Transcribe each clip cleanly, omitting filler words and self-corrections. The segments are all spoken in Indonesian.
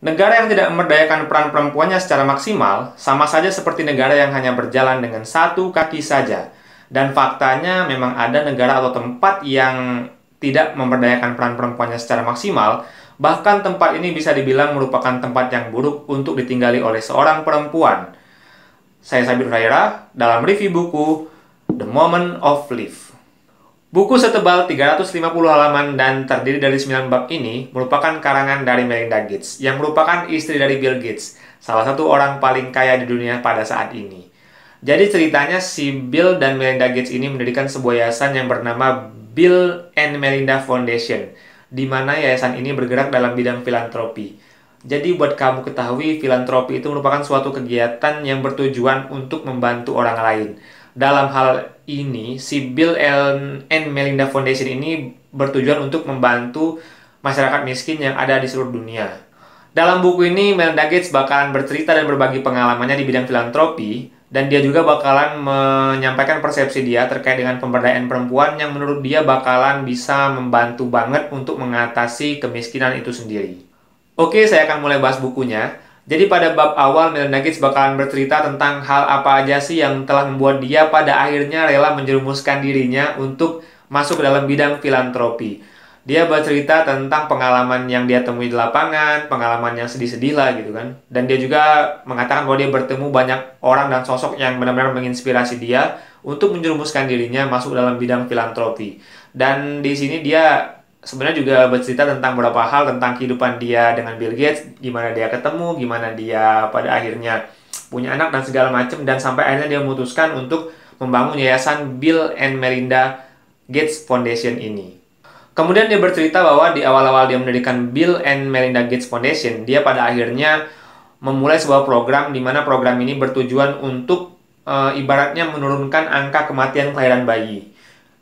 Negara yang tidak memberdayakan peran perempuannya secara maksimal, sama saja seperti negara yang hanya berjalan dengan satu kaki saja. Dan faktanya memang ada negara atau tempat yang tidak memberdayakan peran perempuannya secara maksimal, bahkan tempat ini bisa dibilang merupakan tempat yang buruk untuk ditinggali oleh seorang perempuan. Saya Sabir Raira, dalam review buku The Moment of Life. Buku setebal 350 halaman dan terdiri dari 9 bab ini merupakan karangan dari Melinda Gates, yang merupakan istri dari Bill Gates, salah satu orang paling kaya di dunia pada saat ini. Jadi ceritanya si Bill dan Melinda Gates ini mendirikan sebuah yayasan yang bernama Bill and Melinda Foundation, di mana yayasan ini bergerak dalam bidang filantropi. Jadi buat kamu ketahui, filantropi itu merupakan suatu kegiatan yang bertujuan untuk membantu orang lain. Dalam hal ini, si Bill and Melinda Foundation ini bertujuan untuk membantu masyarakat miskin yang ada di seluruh dunia. Dalam buku ini, Melinda Gates bakalan bercerita dan berbagi pengalamannya di bidang filantropi, dan dia juga bakalan menyampaikan persepsi dia terkait dengan pemberdayaan perempuan yang menurut dia bakalan bisa membantu banget untuk mengatasi kemiskinan itu sendiri. Oke, saya akan mulai bahas bukunya. Jadi pada bab awal, Melinda Gates bakalan bercerita tentang hal apa aja sih yang telah membuat dia pada akhirnya rela menjerumuskan dirinya untuk masuk ke dalam bidang filantropi. Dia bercerita tentang pengalaman yang dia temui di lapangan, pengalaman yang sedih-sedih lah gitu kan. Dan dia juga mengatakan bahwa dia bertemu banyak orang dan sosok yang benar-benar menginspirasi dia untuk menjerumuskan dirinya masuk dalam bidang filantropi. Dan di sini dia sebenarnya juga bercerita tentang beberapa hal tentang kehidupan dia dengan Bill Gates, gimana dia ketemu, gimana dia pada akhirnya punya anak dan segala macam, dan sampai akhirnya dia memutuskan untuk membangun yayasan Bill and Melinda Gates Foundation ini. Kemudian dia bercerita bahwa di awal-awal dia mendirikan Bill and Melinda Gates Foundation, dia pada akhirnya memulai sebuah program di mana program ini bertujuan untuk ibaratnya menurunkan angka kematian kelahiran bayi.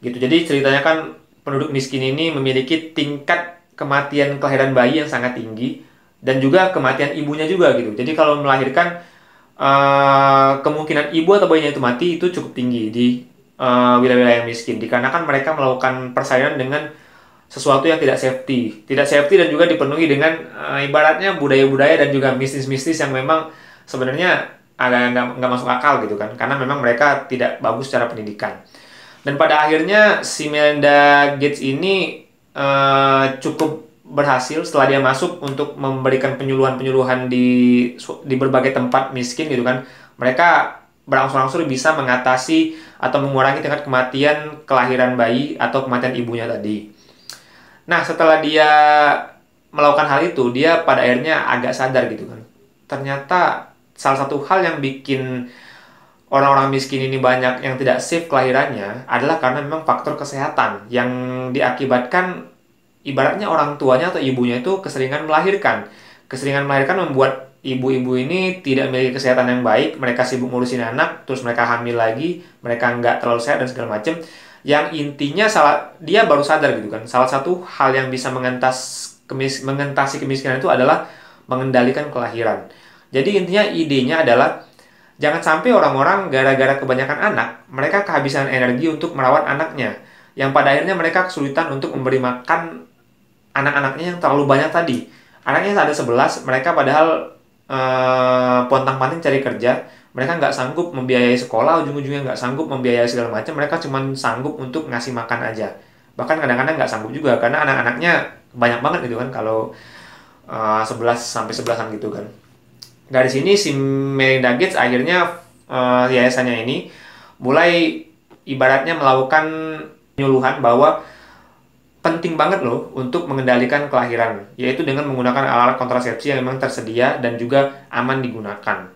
Gitu. Jadi ceritanya kan penduduk miskin ini memiliki tingkat kematian kelahiran bayi yang sangat tinggi dan juga kematian ibunya juga gitu. Jadi kalau melahirkan kemungkinan ibu atau bayinya itu mati itu cukup tinggi di wilayah-wilayah miskin, dikarenakan mereka melakukan persalinan dengan sesuatu yang tidak safety dan juga dipenuhi dengan ibaratnya budaya-budaya dan juga mistis-mistis yang memang sebenarnya agak nggak masuk akal gitu kan, karena memang mereka tidak bagus secara pendidikan. Dan pada akhirnya si Melinda Gates ini cukup berhasil setelah dia masuk untuk memberikan penyuluhan-penyuluhan di berbagai tempat miskin gitu kan. Mereka berangsur-angsur bisa mengatasi atau mengurangi tingkat kematian kelahiran bayi atau kematian ibunya tadi. Nah, setelah dia melakukan hal itu, dia pada akhirnya agak sadar gitu kan. Ternyata salah satu hal yang bikin orang-orang miskin ini banyak yang tidak safe kelahirannya adalah karena memang faktor kesehatan yang diakibatkan ibaratnya orang tuanya atau ibunya itu keseringan melahirkan. Keseringan melahirkan membuat ibu-ibu ini tidak memiliki kesehatan yang baik, mereka sibuk ngurusin anak, terus mereka hamil lagi, mereka nggak terlalu sehat dan segala macam. Yang intinya dia baru sadar gitu kan. Salah satu hal yang bisa mengentasi kemiskinan itu adalah mengendalikan kelahiran. Jadi intinya idenya adalah jangan sampai orang-orang gara-gara kebanyakan anak, mereka kehabisan energi untuk merawat anaknya. Yang pada akhirnya mereka kesulitan untuk memberi makan anak-anaknya yang terlalu banyak tadi. Anaknya ada 11, mereka padahal pontang-panting cari kerja. Mereka nggak sanggup membiayai sekolah, ujung-ujungnya nggak sanggup membiayai segala macam. Mereka cuma sanggup untuk ngasih makan aja. Bahkan kadang-kadang nggak sanggup juga, karena anak-anaknya banyak banget gitu kan, kalau 11 sampai 11-an gitu kan. Dari sini si Melinda Gates akhirnya yayasannya ini mulai ibaratnya melakukan penyuluhan bahwa penting banget loh untuk mengendalikan kelahiran, yaitu dengan menggunakan alat-alat kontrasepsi yang memang tersedia dan juga aman digunakan.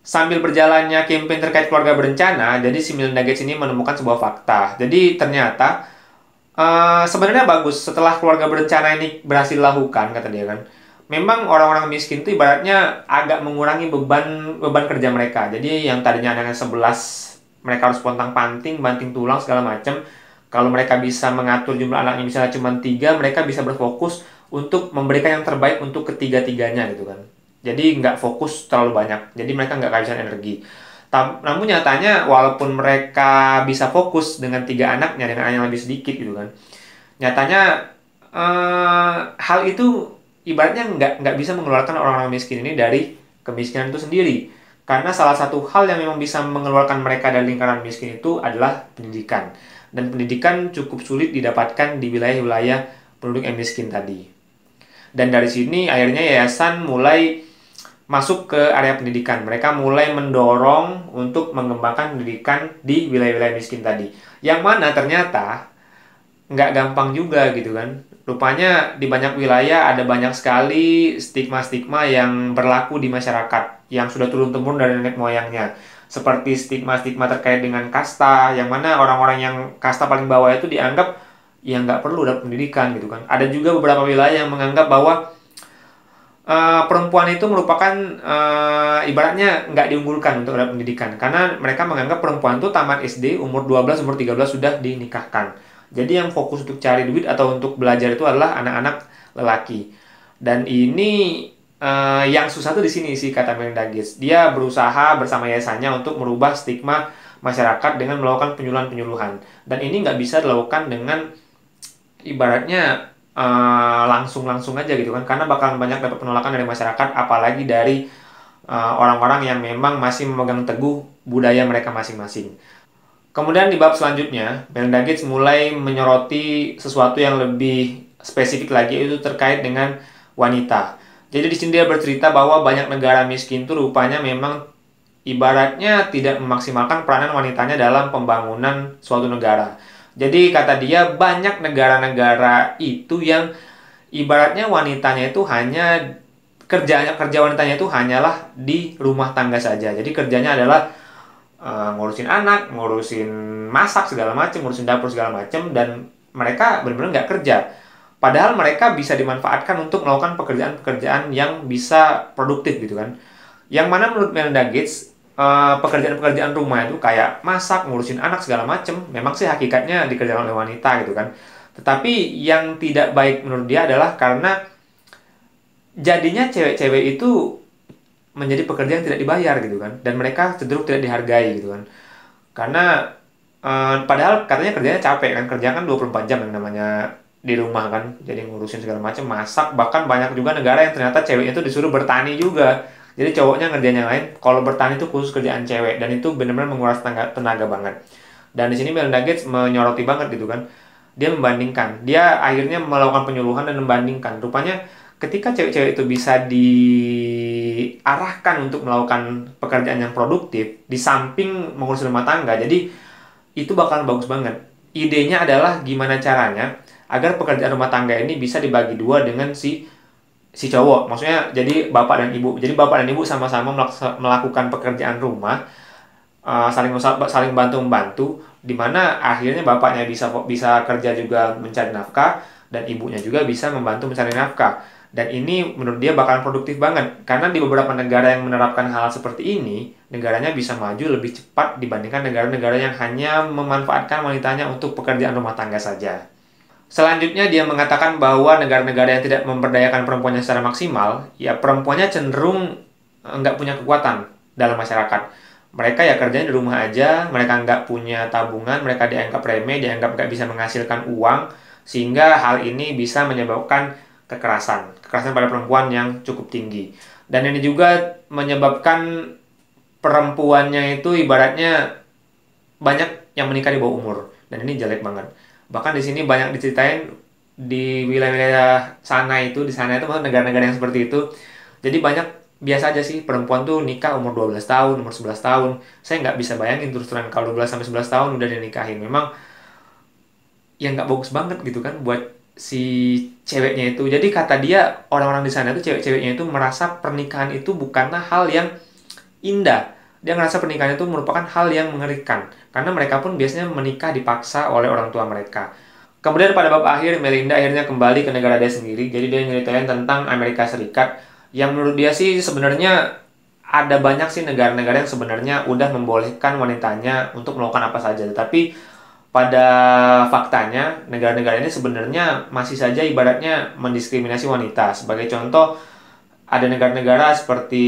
Sambil berjalannya campaign terkait keluarga berencana, jadi si Melinda Gates ini menemukan sebuah fakta. Jadi ternyata sebenarnya bagus setelah keluarga berencana ini berhasil dilakukan, kata dia kan. Memang orang-orang miskin itu ibaratnya agak mengurangi beban kerja mereka. Jadi yang tadinya anaknya 11, mereka harus pontang-panting, banting tulang segala macam. Kalau mereka bisa mengatur jumlah anaknya misalnya cuma 3, mereka bisa berfokus untuk memberikan yang terbaik untuk ketiga-tiganya gitu kan. Jadi nggak fokus terlalu banyak. Jadi mereka nggak kehabisan energi. Namun nyatanya walaupun mereka bisa fokus dengan 3 anaknya, dengan anak yang lebih sedikit gitu kan, nyatanya hal itu ibaratnya nggak bisa mengeluarkan orang-orang miskin ini dari kemiskinan itu sendiri. Karena salah satu hal yang memang bisa mengeluarkan mereka dari lingkaran miskin itu adalah pendidikan. Dan pendidikan cukup sulit didapatkan di wilayah-wilayah penduduk yang miskin tadi. Dan dari sini akhirnya yayasan mulai masuk ke area pendidikan. Mereka mulai mendorong untuk mengembangkan pendidikan di wilayah-wilayah miskin tadi. Yang mana ternyata nggak gampang juga gitu kan. Rupanya di banyak wilayah ada banyak sekali stigma-stigma yang berlaku di masyarakat yang sudah turun-temurun dari nenek moyangnya. Seperti stigma-stigma terkait dengan kasta, yang mana orang-orang yang kasta paling bawah itu dianggap yang nggak perlu dapat pendidikan gitu kan. Ada juga beberapa wilayah yang menganggap bahwa perempuan itu merupakan ibaratnya nggak diunggulkan untuk dapat pendidikan. Karena mereka menganggap perempuan itu tamat SD, umur 12, umur 13 sudah dinikahkan. Jadi yang fokus untuk cari duit atau untuk belajar itu adalah anak-anak lelaki. Dan ini yang susah tuh di sini sih, kata Melinda Gates. Dia berusaha bersama yayasannya untuk merubah stigma masyarakat dengan melakukan penyuluhan-penyuluhan. Dan ini nggak bisa dilakukan dengan ibaratnya langsung-langsung aja gitu kan, karena bakalan banyak dapat penolakan dari masyarakat, apalagi dari orang-orang yang memang masih memegang teguh budaya mereka masing-masing. Kemudian di bab selanjutnya, Melinda Gates mulai menyoroti sesuatu yang lebih spesifik lagi, itu terkait dengan wanita. Jadi di sini dia bercerita bahwa banyak negara miskin itu rupanya memang ibaratnya tidak memaksimalkan peranan wanitanya dalam pembangunan suatu negara. Jadi kata dia banyak negara-negara itu yang ibaratnya wanitanya itu hanya kerja wanitanya itu hanyalah di rumah tangga saja. Jadi kerjanya adalah ngurusin anak, ngurusin masak segala macam, ngurusin dapur segala macam, dan mereka benar-benar nggak kerja. Padahal mereka bisa dimanfaatkan untuk melakukan pekerjaan-pekerjaan yang bisa produktif gitu kan. Yang mana menurut Melinda Gates, pekerjaan-pekerjaan rumah itu kayak masak, ngurusin anak segala macem, memang sih hakikatnya dikerjakan oleh wanita gitu kan. Tetapi yang tidak baik menurut dia adalah karena jadinya cewek-cewek itu menjadi pekerja yang tidak dibayar gitu kan, dan mereka cenderung tidak dihargai gitu kan. Karena padahal katanya kerjanya capek kan, kerja kan 24 jam yang namanya di rumah kan, jadi ngurusin segala macam, masak, bahkan banyak juga negara yang ternyata ceweknya itu disuruh bertani juga. Jadi cowoknya ngerjain yang lain. Kalau bertani itu khusus kerjaan cewek, dan itu benar-benar menguras tenaga banget. Dan di sini Melinda Gates menyoroti banget gitu kan. Dia membandingkan. Dia akhirnya melakukan penyuluhan dan membandingkan. Rupanya ketika cewek-cewek itu bisa diarahkan untuk melakukan pekerjaan yang produktif di samping mengurus rumah tangga, jadi itu bakalan bagus banget. Idenya adalah gimana caranya agar pekerjaan rumah tangga ini bisa dibagi dua dengan si cowok, maksudnya jadi bapak dan ibu. Jadi bapak dan ibu sama-sama melakukan pekerjaan rumah, saling bantu-membantu, di mana akhirnya bapaknya bisa kerja juga mencari nafkah, dan ibunya juga bisa membantu mencari nafkah. Dan ini menurut dia bakalan produktif banget, karena di beberapa negara yang menerapkan hal seperti ini, negaranya bisa maju lebih cepat dibandingkan negara-negara yang hanya memanfaatkan wanitanya untuk pekerjaan rumah tangga saja. Selanjutnya dia mengatakan bahwa negara-negara yang tidak memberdayakan perempuannya secara maksimal, ya perempuannya cenderung nggak punya kekuatan dalam masyarakat. Mereka ya kerjanya di rumah aja, mereka nggak punya tabungan, mereka dianggap remeh, dianggap nggak bisa menghasilkan uang, sehingga hal ini bisa menyebabkan kekerasan pada perempuan yang cukup tinggi. Dan ini juga menyebabkan perempuannya itu ibaratnya banyak yang menikah di bawah umur, dan ini jelek banget. Bahkan di sini banyak diceritain di wilayah-wilayah sana itu, maksudnya negara-negara yang seperti itu. Jadi banyak, biasa aja sih perempuan tuh nikah umur 12 tahun, umur 11 tahun. Saya nggak bisa bayangin terus terang kalau 12 sampai 11 tahun udah dinikahin. Memang yang nggak bagus banget gitu kan buat si ceweknya itu. Jadi kata dia, orang-orang di sana itu cewek-ceweknya itu merasa pernikahan itu bukanlah hal yang indah. Dia ngerasa pernikahan itu merupakan hal yang mengerikan, karena mereka pun biasanya menikah dipaksa oleh orang tua mereka. Kemudian pada bab akhir, Melinda akhirnya kembali ke negara dia sendiri. Jadi dia nyeritain tentang Amerika Serikat, yang menurut dia sih sebenarnya ada banyak sih negara-negara yang sebenarnya udah membolehkan wanitanya untuk melakukan apa saja. Tapi pada faktanya, negara-negara ini sebenarnya masih saja ibaratnya mendiskriminasi wanita. Sebagai contoh, ada negara-negara seperti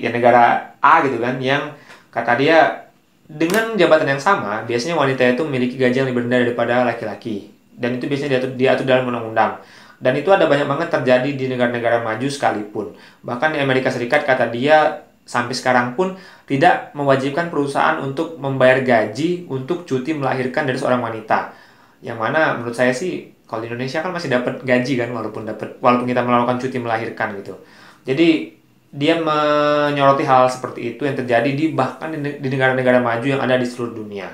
ya negara A gitu kan, yang kata dia dengan jabatan yang sama biasanya wanita itu memiliki gaji yang lebih rendah daripada laki-laki, dan itu biasanya diatur dalam undang-undang. Dan itu ada banyak banget terjadi di negara-negara maju sekalipun. Bahkan di Amerika Serikat, kata dia, sampai sekarang pun tidak mewajibkan perusahaan untuk membayar gaji untuk cuti melahirkan dari seorang wanita. Yang mana menurut saya sih, kalau di Indonesia kan masih dapat gaji kan, walaupun kita melakukan cuti melahirkan gitu. Jadi dia menyoroti hal seperti itu yang terjadi bahkan di negara-negara maju yang ada di seluruh dunia.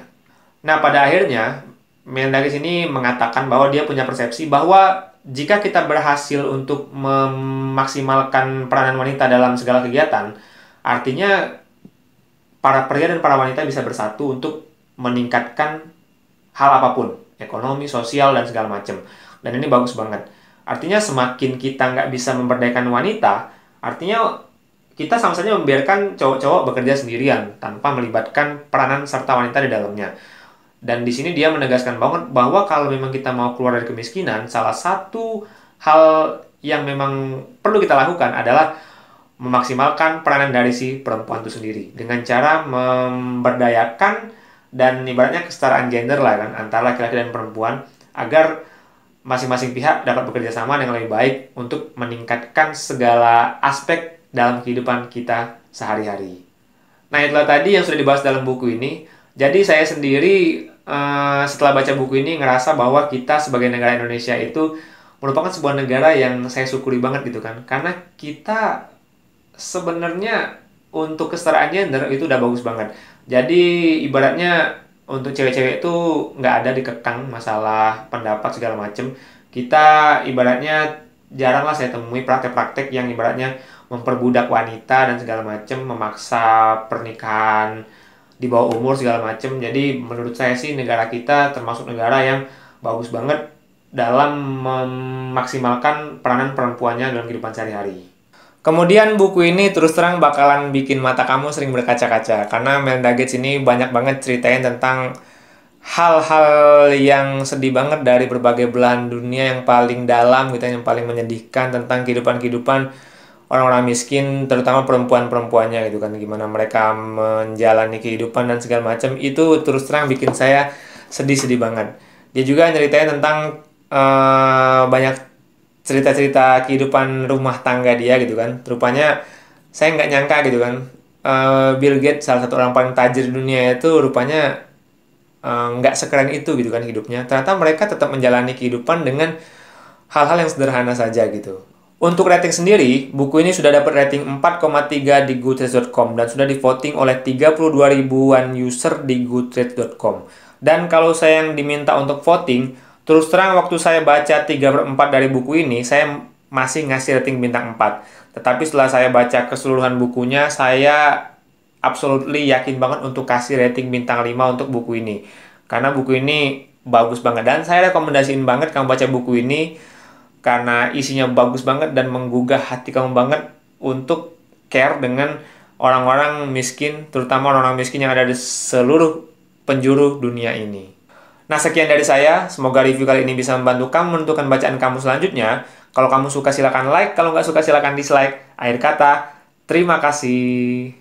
Nah, pada akhirnya Mendagis ini mengatakan bahwa dia punya persepsi bahwa jika kita berhasil untuk memaksimalkan peranan wanita dalam segala kegiatan, artinya para pria dan para wanita bisa bersatu untuk meningkatkan hal apapun, ekonomi, sosial, dan segala macam. Dan ini bagus banget. Artinya semakin kita nggak bisa memberdayakan wanita, artinya kita sama saja membiarkan cowok-cowok bekerja sendirian tanpa melibatkan peranan serta wanita di dalamnya. Dan di sini dia menegaskan banget bahwa kalau memang kita mau keluar dari kemiskinan, salah satu hal yang memang perlu kita lakukan adalah memaksimalkan peranan dari si perempuan itu sendiri dengan cara memberdayakan dan ibaratnya kesetaraan gender lah kan antara laki-laki dan perempuan, agar masing-masing pihak dapat bekerja sama dengan lebih baik untuk meningkatkan segala aspek dalam kehidupan kita sehari-hari. Nah, itulah tadi yang sudah dibahas dalam buku ini. Jadi saya sendiri setelah baca buku ini ngerasa bahwa kita sebagai negara Indonesia itu merupakan sebuah negara yang saya syukuri banget gitu kan. Karena kita sebenarnya untuk kesetaraan gender itu udah bagus banget. Jadi ibaratnya untuk cewek-cewek itu nggak ada dikekang masalah pendapat segala macem. Kita ibaratnya jarang lah saya temui praktek-praktek yang ibaratnya memperbudak wanita dan segala macem, memaksa pernikahan di bawah umur segala macem. Jadi menurut saya sih negara kita termasuk negara yang bagus banget dalam memaksimalkan peranan perempuannya dalam kehidupan sehari-hari. Kemudian buku ini terus terang bakalan bikin mata kamu sering berkaca-kaca, karena Melinda Gates ini banyak banget ceritain tentang hal-hal yang sedih banget dari berbagai belahan dunia yang paling dalam gitu, yang paling menyedihkan tentang kehidupan orang-orang miskin, terutama perempuan-perempuannya gitu kan, gimana mereka menjalani kehidupan dan segala macam. Itu terus terang bikin saya sedih-sedih banget. Dia juga nyeritain tentang banyak cerita-cerita kehidupan rumah tangga dia gitu kan. Rupanya saya nggak nyangka gitu kan, Bill Gates, salah satu orang paling tajir di dunia, itu rupanya nggak sekeren itu gitu kan hidupnya. Ternyata mereka tetap menjalani kehidupan dengan hal-hal yang sederhana saja gitu. Untuk rating sendiri, buku ini sudah dapat rating 4,3 di Goodreads.com dan sudah di-voting oleh 32 ribuan user di Goodreads.com. Dan kalau saya yang diminta untuk voting, terus terang waktu saya baca 3/4 dari buku ini, saya masih ngasih rating bintang 4. Tetapi setelah saya baca keseluruhan bukunya, saya absolutely yakin banget untuk kasih rating bintang 5 untuk buku ini. Karena buku ini bagus banget, dan saya rekomendasiin banget kamu baca buku ini karena isinya bagus banget dan menggugah hati kamu banget untuk care dengan orang-orang miskin, terutama orang-orang miskin yang ada di seluruh penjuru dunia ini. Nah, sekian dari saya. Semoga review kali ini bisa membantu kamu menentukan bacaan kamu selanjutnya. Kalau kamu suka silakan like, kalau nggak suka silakan dislike. Akhir kata, terima kasih.